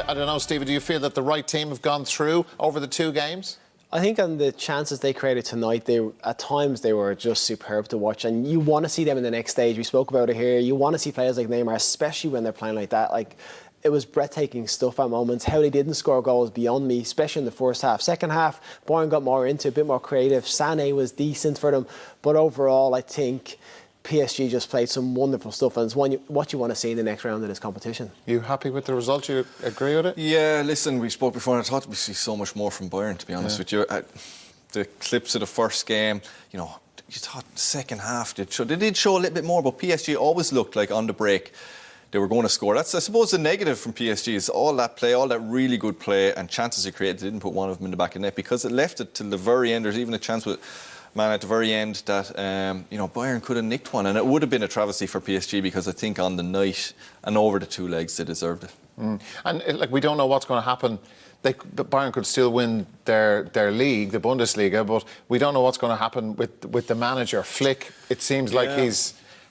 I don't know, Stephen, do you feel that the right team have gone through over the two games? I think on the chances they created tonight, at times they were just superb to watch, and you want to see them in the next stage. We spoke about it here. You want to see players like Neymar, especially when they're playing like that. Like, it was breathtaking stuff at moments. How they didn't score goals beyond me, especially in the first half. Second half, Bayern got more into it, a bit more creative. Sané was decent for them, but overall, I think PSG just played some wonderful stuff, and it's what you want to see in the next round of this competition. You happy with the result? You agree with it? Yeah, listen, we spoke before and I thought we'd see so much more from Bayern, to be honest with you. The clips of the first game, you thought the second half they did show a little bit more, but PSG always looked like on the break they were going to score. That's, I suppose, the negative from PSG is all that play, all that really good play and chances they created. They didn't put one of them in the back of the net because it left it till the very end. There's even a chance with man at the very end that Bayern could have nicked one, and it would have been a travesty for PSG because I think on the night and over the two legs they deserved it. And we don't know what's going to happen. Bayern could still win their league, the Bundesliga, but we don't know what's going to happen with the manager Flick. It seems like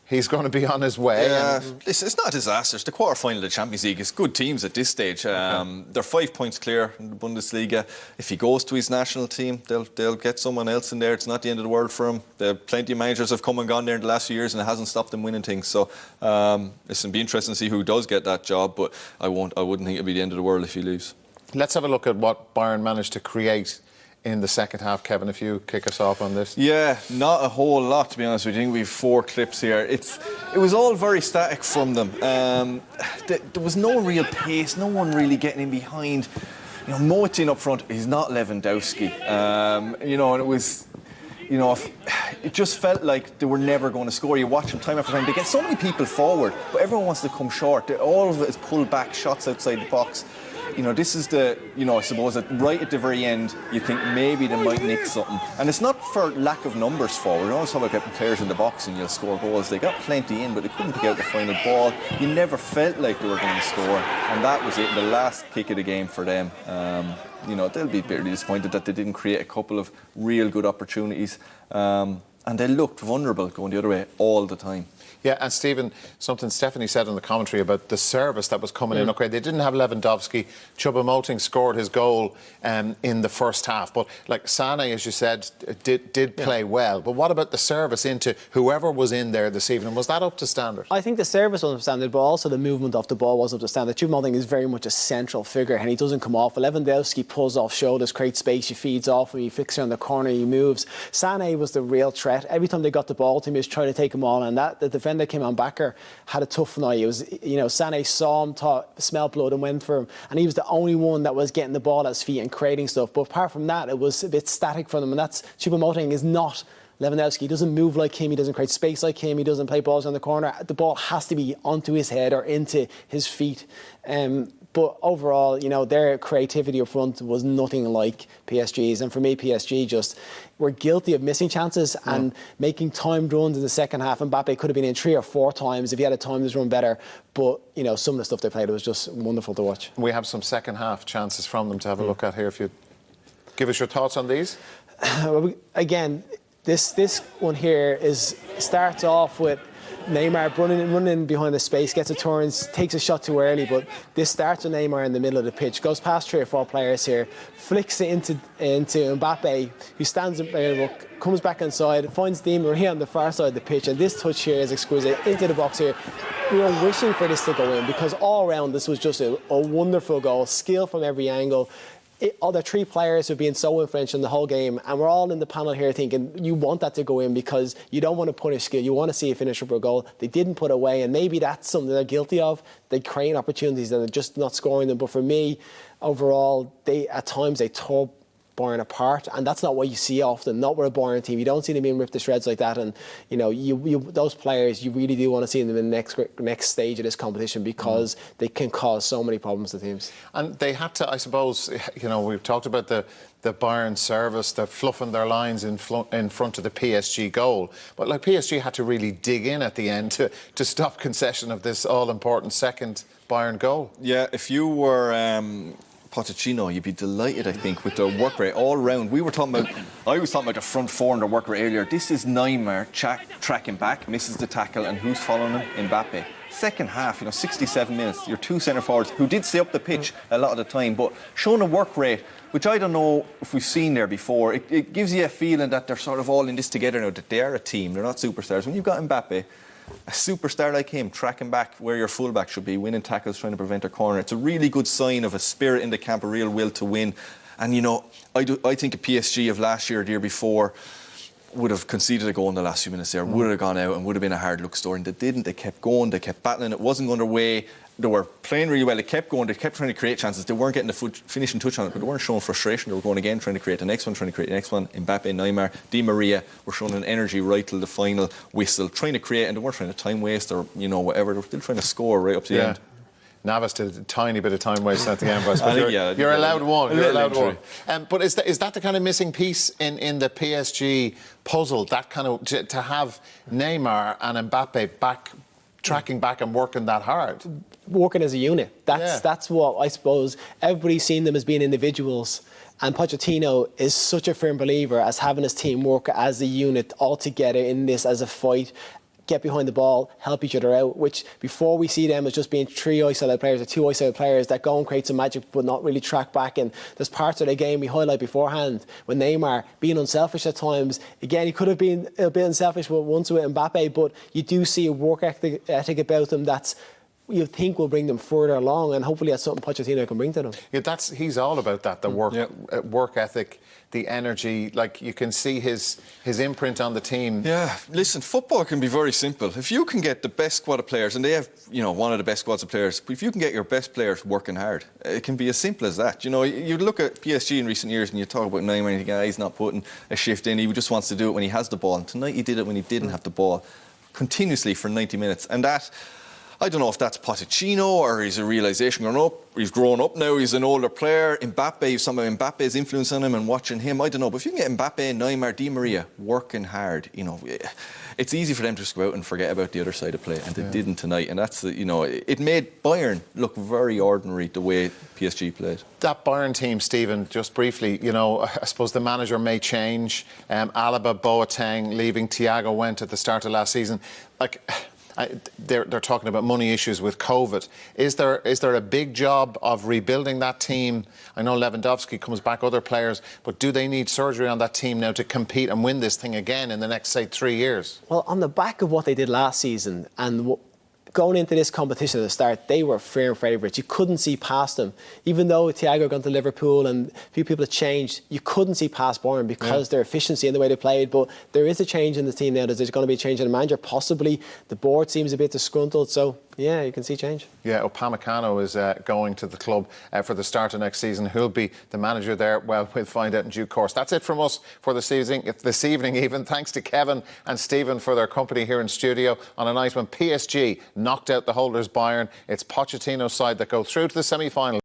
he's going to be on his way. Yeah, it's not a disaster. It's the quarter-final of the Champions League. It's good teams at this stage. They're 5 points clear in the Bundesliga. If he goes to his national team, they'll get someone else in there. It's not the end of the world for him. Plenty of managers have come and gone there in the last few years, and it hasn't stopped them winning things. So, listen, it'll be interesting to see who does get that job, but I wouldn't think it'll be the end of the world if he leaves. Let's have a look at what Bayern managed to create in the second half. Kevin, if you kick us off on this. Yeah, not a whole lot, to be honest with you. I think we have 4 clips here. It was all very static from them. There was no real pace, no one really getting in behind. Motin up front, he's not Lewandowski. And it was... it just felt like they were never going to score. You watch them time after time. They get so many people forward, but everyone wants to come short. All of it is pulled back, shots outside the box. This is I suppose that right at the very end, you think maybe they might nick something. And it's not for lack of numbers forward. You always talk about getting players in the box and you'll score goals. They got plenty in, but they couldn't pick out the final ball. You never felt like they were going to score. And that was it, the last kick of the game for them. They'll be bitterly disappointed that they didn't create a couple of real good opportunities. And they looked vulnerable going the other way all the time. Yeah, and Stephen, something Stephanie said in the commentary about the service that was coming in. Okay, they didn't have Lewandowski. Choupo-Moting scored his goal in the first half. But like Sané, as you said, did play well. But what about the service into whoever was in there this evening? Was that up to standard? I think the service was up to standard, but also the movement of the ball was up to standard. Choupo-Moting is very much a central figure, and he doesn't come off. Lewandowski pulls off shoulders, creates space, he feeds off him, he fixes around the corner, he moves. Sané was the real threat. Every time they got the ball to him, he was trying to take him on, and the defender came on backer had a tough night. It was, Sané saw him, smelled blood and went for him, and he was the only one that was getting the ball at his feet and creating stuff. But apart from that, it was a bit static for them, and that's Choupo-Moting is not Lewandowski. He doesn't move like him, he doesn't create space like him, he doesn't play balls on the corner. The ball has to be onto his head or into his feet. But overall, their creativity up front was nothing like PSG's. And for me, PSG just were guilty of missing chances and making timed runs in the second half. Mbappe could have been in 3 or 4 times if he had a timed his run better. But, some of the stuff they played was just wonderful to watch. We have some second half chances from them to have a look at here. If you give us your thoughts on these. Again, this one here starts off with Neymar running behind the space, gets a turn, takes a shot too early, but this starts with Neymar in the middle of the pitch, goes past 3 or 4 players here, flicks it into Mbappe, who stands up, comes back inside, finds Di Maria on the far side of the pitch, and this touch here is exquisite, into the box here. We were wishing for this to go in, because all around this was just a wonderful goal, skill from every angle. All the 3 players have been so influential in the whole game, and we're all in the panel here thinking you want that to go in because you don't want to punish skill, you want to see a finisher for a goal. They didn't put away, and maybe that's something they're guilty of. They create opportunities and they're just not scoring them. But for me, overall, at times they tore Bayern apart, and that's not what you see often. Not with a Bayern team, you don't see them being ripped to shreds like that. And those players, you really do want to see them in the next stage of this competition because they can cause so many problems to teams. And they had to, I suppose, we've talked about the Bayern service, they're fluffing their lines in front of the PSG goal. But PSG had to really dig in at the end to stop concession of this all-important second Bayern goal. Yeah, if you were Pochettino, you'd be delighted, I think, with their work rate all round. I was talking about the front four and their work rate earlier. This is Neymar tracking back, misses the tackle, and who's following him? Mbappe. Second half, 67 minutes, your two centre forwards, who did stay up the pitch a lot of the time, but showing a work rate, which I don't know if we've seen there before. It gives you a feeling that they're sort of all in this together now, that they are a team, they're not superstars. When you've got Mbappe, a superstar like him, tracking back where your fullback should be, winning tackles, trying to prevent a corner, it's a really good sign of a spirit in the camp, a real will to win. And, I think a PSG of last year, the year before, would have conceded a goal in the last few minutes there, would have gone out and would have been a hard look story, and they didn't. They kept going, they kept battling, it wasn't going their way. They were playing really well, they kept going, they kept trying to create chances. They weren't getting the finishing touch on it, but they weren't showing frustration. They were going again, trying to create the next one. Mbappe, Neymar, Di Maria were showing an energy right till the final whistle, trying to create, and they weren't trying to time waste or whatever. They were still trying to score right up to the end. Navas did a tiny bit of time wasting at the end, but you're allowed one. You're allowed one. But is that the kind of missing piece in the PSG puzzle? That kind of to have Neymar and Mbappe tracking back and working that hard, working as a unit. That's what I suppose everybody's seen them as being individuals. And Pochettino is such a firm believer as having his team work as a unit all together in this as a fight. Get behind the ball, help each other out, which before we see them as just being three isolated players or two isolated players that go and create some magic but not really track back. And there's parts of the game we highlight beforehand when Neymar being unselfish at times. Again, he could have been a bit unselfish once with Mbappe, but you do see a work ethic about them that's you think will bring them further along, and hopefully that's something Pochettino can bring to them. Yeah, he's all about that, the work ethic, the energy. Like, you can see his imprint on the team. Yeah, listen, football can be very simple. If you can get the best squad of players, and they have, one of the best squads of players, but if you can get your best players working hard, it can be as simple as that. You look at PSG in recent years and you talk about Neymar and you think, he's not putting a shift in, he just wants to do it when he has the ball. And tonight he did it when he didn't have the ball, continuously for 90 minutes. And that, I don't know if that's Pochettino or he's a realisation growing up. He's grown up now, he's an older player. Mbappe, some of Mbappe's influence on him and watching him, I don't know. But if you can get Mbappe, Neymar, Di Maria working hard, it's easy for them to just go out and forget about the other side of play. And they didn't tonight. And that's, it made Bayern look very ordinary the way PSG played. That Bayern team, Stephen, just briefly, I suppose the manager may change. Alaba, Boateng leaving, Thiago went at the start of last season. They're talking about money issues with COVID. Is there a big job of rebuilding that team? I know Lewandowski comes back, other players, but do they need surgery on that team now to compete and win this thing again in the next, say, 3 years? Well, on the back of what they did last season and going into this competition at the start, they were firm favourites. You couldn't see past them. Even though Thiago gone to Liverpool and a few people have changed, you couldn't see past Bayern because their efficiency and the way they played. But there is a change in the team now. There's going to be a change in the manager. Possibly the board seems a bit disgruntled. So, yeah, you can see change. Yeah, Upamecano is going to the club for the start of next season. Who'll be the manager there? Well, we'll find out in due course. That's it from us for this evening even. Thanks to Kevin and Stephen for their company here in studio on a night when PSG knocked out the holders Bayern. It's Pochettino's side that go through to the semi-final.